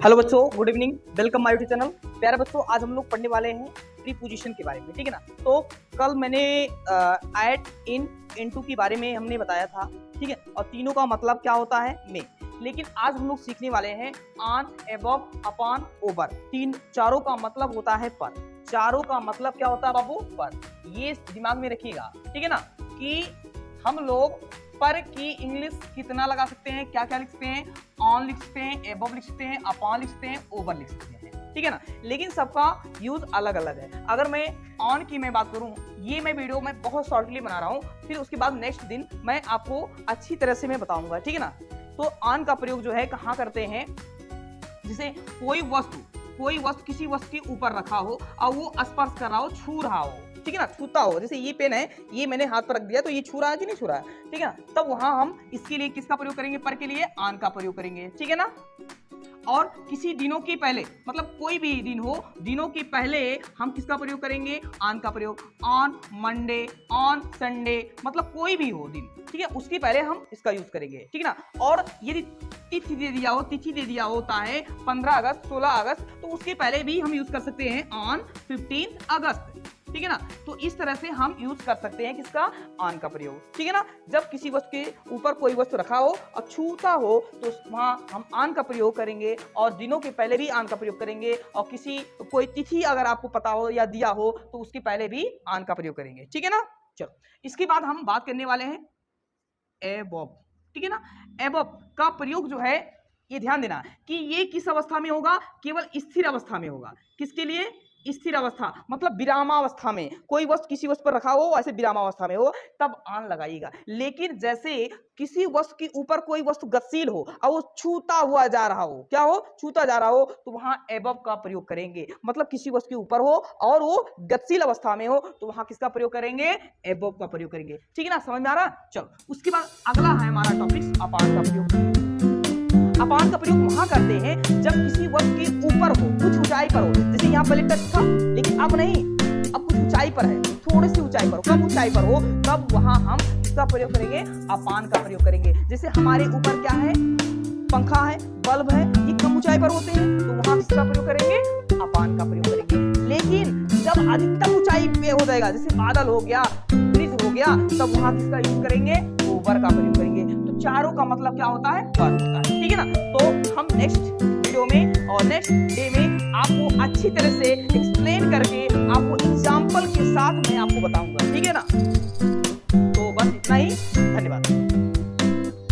Hello बच्चों, good evening, welcome my YouTube channel. प्यारे बच्चों, आज हम लोग पढ़ने वाले हैं प्रीपोजिशन के बारे में, ठीक है ना। तो कल मैंने एट, इन, इनटू के बारे में हमने बताया था, ठीक है, और तीनों का मतलब क्या होता है में। लेकिन आज हम लोग सीखने वाले हैं ऑन, अबव, अपॉन, ओवर। चारों का मतलब होता है पर। चारों का मतलब क्या होता है बाबू? पर। ये दिमाग में रखिएगा, ठीक है ना, कि हम लोग पर की इंग्लिश कितना लगा सकते हैं, क्या क्या लिख सकते हैं। ऑन लिख सकते हैं, एबव लिख सकते हैं, अपॉन लिख सकते हैं, ओवर लिख सकते हैं, ठीक है ना। लेकिन सबका यूज अलग अलग है। अगर मैं ऑन की मैं बात करूं, ये मैं वीडियो में बहुत शॉर्टली बना रहा हूं, फिर उसके बाद नेक्स्ट दिन मैं आपको अच्छी तरह से मैं बताऊंगा, ठीक है ना। तो ऑन का प्रयोग जो है कहाँ करते हैं, जैसे कोई वस्तु किसी वस्तु के ऊपर रखा हो और वो स्पर्श कर रहा हो, छू रहा हो, ठीक है ना, छूता हो। जैसे ये पेन है, ये मैंने हाथ पर रख दिया तो ये छू रहा है कि नहीं छू रहा है, ठीक है ना। तब वहां हम इसके लिए किसका प्रयोग करेंगे? पर के लिए ऑन का प्रयोग करेंगे, ठीक है ना। और किसी दिनों के पहले, मतलब कोई भी दिन हो, दिनों के पहले हम किसका प्रयोग करेंगे? ऑन का प्रयोग। ऑन मंडे, ऑन संडे, मतलब कोई भी हो दिन, ठीक है, उसके पहले हम इसका यूज करेंगे, ठीक है ना। और यदि तिथि दे दिया होता है 15 अगस्त, 16 अगस्त, तो उसके पहले भी हम यूज कर सकते हैं ऑन 15 अगस्त, ठीक है ना। तो इस तरह से हम यूज कर सकते हैं किसका? ऑन का प्रयोग, ठीक है ना। जब किसी वस्तु के ऊपर कोई वस्तु रखा हो और छूता हो तो वहां हम ऑन का प्रयोग करेंगे, और दिनों के पहले भी ऑन का प्रयोग करेंगे, और कोई तिथि अगर आपको पता हो या दिया हो तो उसके पहले भी ऑन का प्रयोग करेंगे, ठीक है ना। चलो, इसके बाद हम बात करने वाले हैं एबव, ठीक है ना। एबव का प्रयोग जो है, ये ध्यान देना कि ये किस अवस्था में होगा? केवल स्थिर अवस्था में होगा। किसके लिए? स्थिर अवस्था, मतलब विरामावस्था में। कोई वस्तु किसी वस्तु पर रखा हो, ऐसे विरामावस्था में हो, तब ऑन लगाइएगा। लेकिन जैसे किसी वस्तु के ऊपर कोई वस्तु गतिशील हो और वो छूता हुआ जा रहा हो, क्या हो? छूता जा रहा हो, तो वहां एबव का प्रयोग करेंगे। मतलब किसी वस्तु के ऊपर हो और वो गतिशील अवस्था में हो, तो वहां किसका प्रयोग करेंगे? एबव का प्रयोग करेंगे, ठीक है ना। समझ में आ रहा? चलो, उसके बाद अगला है हमारा टॉपिक अपान का प्रयोग। अपान का प्रयोग वहां करते हैं जब किसी वस्तु के ऊपर हो, कुछ ऊंचाई पर हो। जैसे यहाँ पहले टच था, लेकिन अब नहीं, अब कुछ ऊंचाई पर है, थोड़ी सी ऊंचाई पर हो, कम ऊंचाई पर हो, तब वहां हम इसका प्रयोग करेंगे, अपान का प्रयोग करेंगे। जैसे हमारे ऊपर क्या है? पंखा है, बल्ब है, ये कम ऊंचाई पर होते हैं, तो वहां किसका प्रयोग करेंगे? अपान का प्रयोग करेंगे। लेकिन जब अधिकतम ऊंचाई पे हो जाएगा, जैसे बादल हो गया, ब्रिज हो गया, तब वहां किसका यूज करेंगे? ओवर का प्रयोग करेंगे। तो चारों का मतलब क्या होता है? पर होता है, ठीक है ना। तो हम नेक्स्ट वीडियो में और नेक्स्ट डे में आपको अच्छी तरह से एक्सप्लेन करके, आपको एग्जाम्पल के साथ मैं आपको बताऊंगा, ठीक है ना।